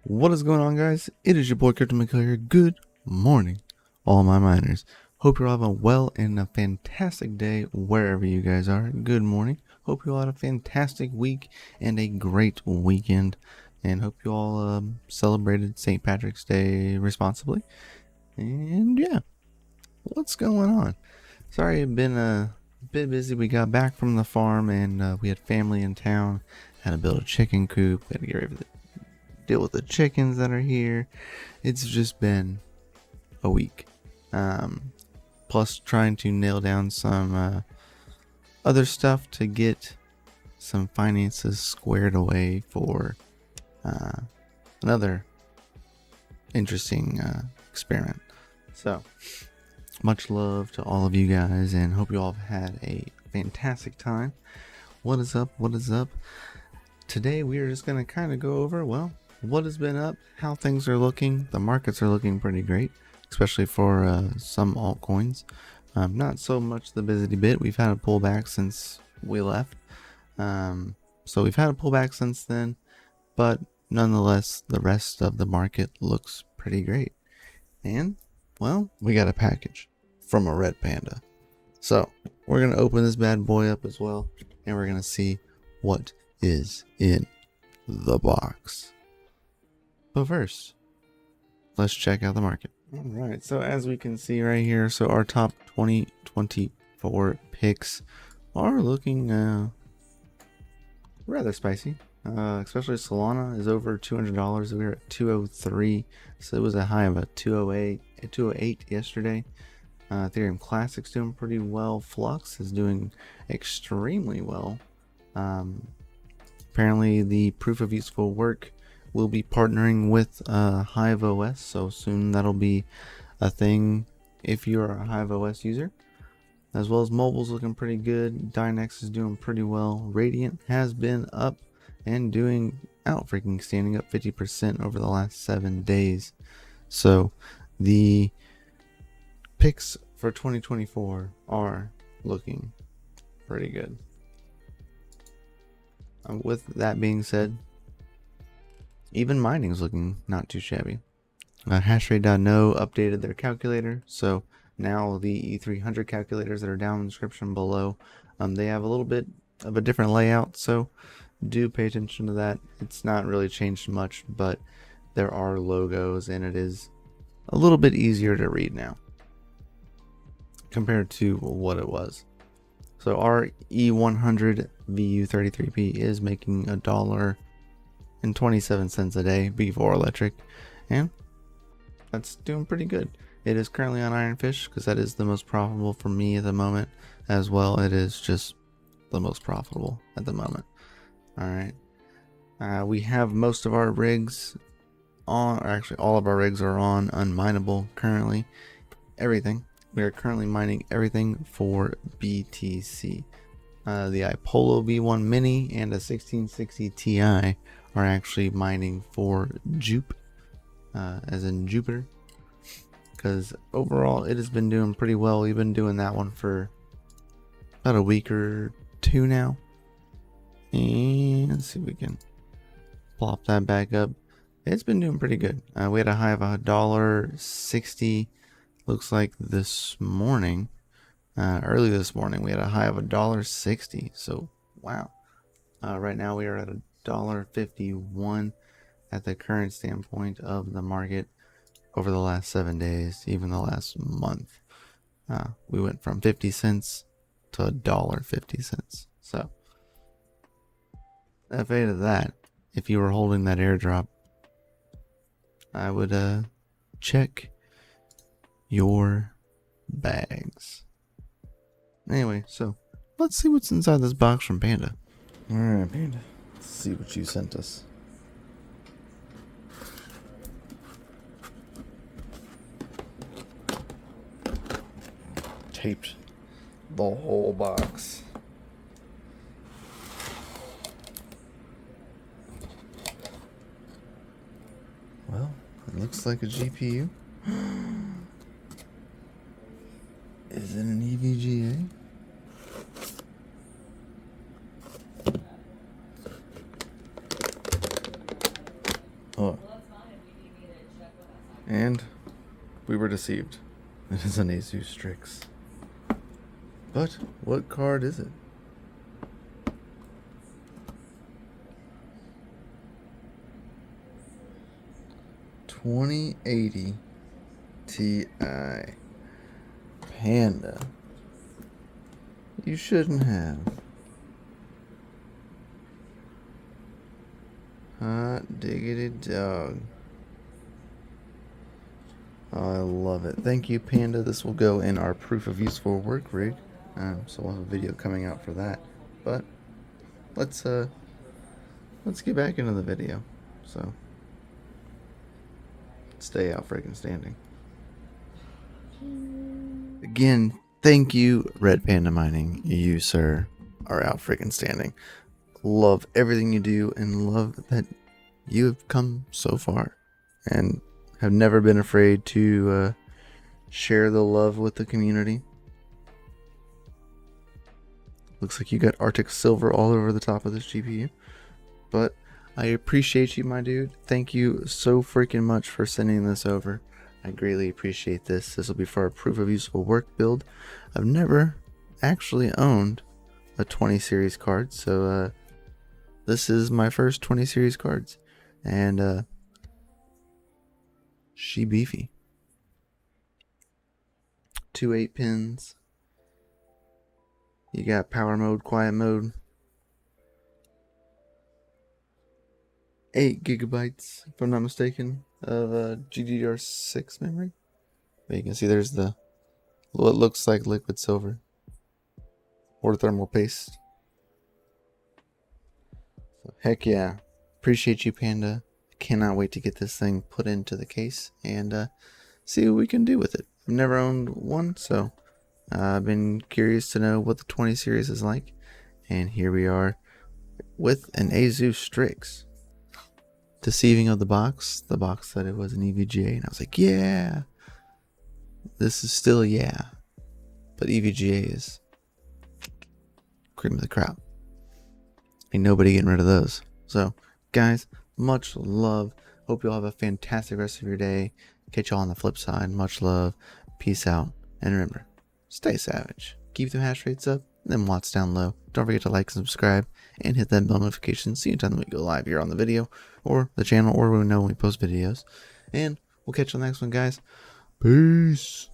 What is going on, guys? It is your boy CryptoMykel here. Good morning, all my miners. Hope you're all having well and a fantastic day wherever you guys are. Good morning. Hope you all had a fantastic week and a great weekend. And hope you all celebrated St. Patrick's Day responsibly. And yeah, what's going on? Sorry, I've been a bit busy. We got back from the farm and we had family in town. Had to build a chicken coop. Had to get ready for deal with the chickens that are here. It's just been a week. Plus trying to nail down some other stuff to get some finances squared away for another interesting experiment. So much love to all of you guys and hope you all have had a fantastic time. What is up? What is up? Today we are just going to kind of go over, well, what has been up, how things are looking. The markets are looking pretty great, especially for some altcoins. Not so much the busy bit. We've had a pullback since we left. So we've had a pullback since then, but nonetheless, the rest of the market looks pretty great. And, well, we got a package from a red panda. So we're going to open this bad boy up as well, and we're going to see what is in the box. But first, let's check out the market. Alright, so as we can see right here, so our top 2024 picks are looking rather spicy. Especially Solana is over $200. We were at 203, so it was a high of a 208 yesterday. Ethereum Classic's doing pretty well. Flux is doing extremely well. Apparently the proof of useful work will be partnering with HiveOS, so soon that'll be a thing if you're a HiveOS user. As well as mobile's looking pretty good. Dynex is doing pretty well. Radiant has been up and doing standing up 50% over the last 7 days. So the picks for 2024 are looking pretty good. With that being said, even mining is looking not too shabby. Hashrate.no updated their calculator, so now the E300 calculators that are down in the description below, they have a little bit of a different layout, so do pay attention to that. It's not really changed much, but there are logos and it is a little bit easier to read now compared to what it was. So our E100 VU33P is making $1.27 a day before electric, and that's doing pretty good. It is currently on Ironfish because that is the most profitable for me at the moment as well. It is just the most profitable at the moment. Alright, we have most of our rigs on, or actually all of our rigs are on unminable currently. Everything. We are currently mining everything for BTC. The iPOUW V1 Mini and a 1660 Ti are actually mining for Jupe, as in Jupiter, because overall it has been doing pretty well. We've been doing that one for about a week or two now, and let's see if we can plop that back up. It's been doing pretty good. We had a high of $1.60. Looks like this morning, early this morning, we had a high of $1.60. So wow. Right now we are at $1.51 at the current standpoint of the market over the last 7 days, even the last month. We went from 50 cents to $1.50. So FA to that, if you were holding that airdrop, I would check your bags. Anyway, so let's see what's inside this box from Panda. Alright, Panda, let's see what you sent us. Taped the whole box. Well, it looks like a GPU. Is it an EVGA? Oh, And we were deceived. It is an ASUS Strix. But what card is it? $2080 Ti Panda. You shouldn't have. Hot diggity dog. I love it. Thank you, Panda. This will go in our proof of useful work rig. So we'll have a video coming out for that. But let's get back into the video. So stay out freaking standing. Again, thank you, Red Panda Mining. You, sir, are out freaking standing. Love everything you do and love that you have come so far and have never been afraid to share the love with the community. Looks like you got Arctic Silver all over the top of this GPU. But I appreciate you, my dude. Thank you so freaking much for sending this over. I greatly appreciate this. This will be for our proof of useful work build. I've never actually owned a 20 series card, so this is my first 20 series cards. And she beefy. 2 8-pins. You got power mode, quiet mode. 8 gigabytes, if I'm not mistaken, of GDDR6 memory. But you can see there's the what looks like liquid silver or thermal paste. So heck yeah, appreciate you, Panda. Cannot wait to get this thing put into the case and see what we can do with it. I've never owned one, so I've been curious to know what the 20 series is like, and here we are with an ASUS Strix. Deceiving of the box that it was an EVGA, and I was like, yeah, this is still yeah, but EVGA is cream of the crop. Ain't nobody getting rid of those. So guys, much love. Hope you all have a fantastic rest of your day. Catch y'all on the flip side. Much love. Peace out. And remember, stay savage. Keep the hash rates up, and then watts down low. Don't forget to like and subscribe, and hit that bell notification so you know when we go live here on the video, or the channel, or we know when we post videos. And we'll catch you on the next one, guys. Peace.